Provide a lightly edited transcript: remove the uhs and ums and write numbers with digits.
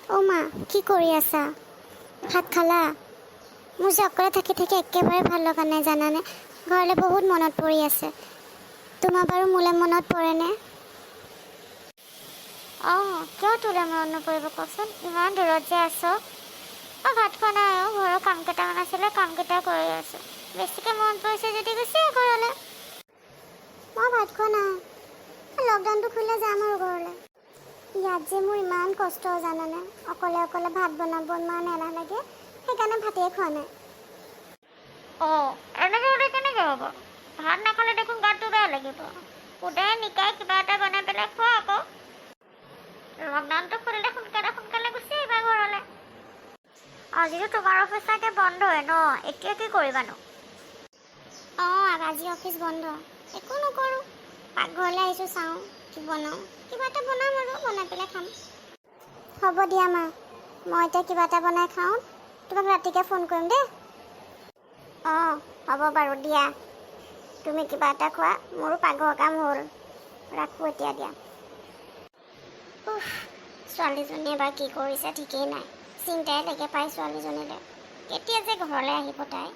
অ' মা, কি কৰি আছা? ভাত খালা? মোৰ যে অকলে থাকি থাকি একেবাৰে ভাল লগা নাই জানানে। ঘৰলৈ বহুত মনত পৰি আছে। তোমাৰ বাৰু মোলৈ মনত পৰেনে? অঁ, কিয় তোলৈ মনত নপৰিব কচোন? ইমান দূৰত যে আছ। ভাত খোৱা নাই আৰু ঘৰৰ কাম কেইটামান আছিলে, কামকেইটা কৰি আছোঁ। বেছিকৈ মনত পৰিছে যদি গুচি আহ ঘৰলৈ। মই ভাত খোৱা নাই। লকডাউনটো খুলিলে যাম আৰু ঘৰলৈ। ইয়াত যে মোৰ ইমান কষ্ট জানানে। অকলে অকলে ভাত বনাব ইমান এলাহ লাগে, সেইকাৰণে ভাতেই খোৱা নাই। অঁ, এনেকৈ হ'লে কেনেকৈ হ'ব? ভাত নাখালে দেখোন গাটো বেয়া লাগিব। সুদাই নিকাই কিবা এটা বনাই পেলাই খোৱা আকৌ। লকডাউনটো খুলিলে সোনকালে সোনকালে গুচি আহিবা ঘৰলৈ। আজিতো তোমাৰ অফিচ চাগে বন্ধই ন? এতিয়া কি কৰিবানো? অঁ, আজি অফিচ বন্ধ। একো নকৰোঁ। পাকঘৰলৈ আহিছোঁ, চাওঁ কি বনাওঁ। কিবা এটা বনাম আৰু বনাই পেলাই খাম। হ'ব দিয়া মা, মই এতিয়া কিবা এটা বনাই খাওঁ। তোমাক ৰাতিকৈ ফোন কৰিম দেই। অঁ, হ'ব বাৰু দিয়া। তুমি কিবা এটা খোৱা, মোৰো পাকঘৰৰ কাম হ'ল। ৰাখোঁ এতিয়া দিয়া। ছোৱালীজনীয়ে বা কি কৰিছে ঠিকেই নাই। চিন্তাই লাগে পাই ছোৱালীজনীলৈ। কেতিয়া যে ঘৰলৈ আহিব তাই।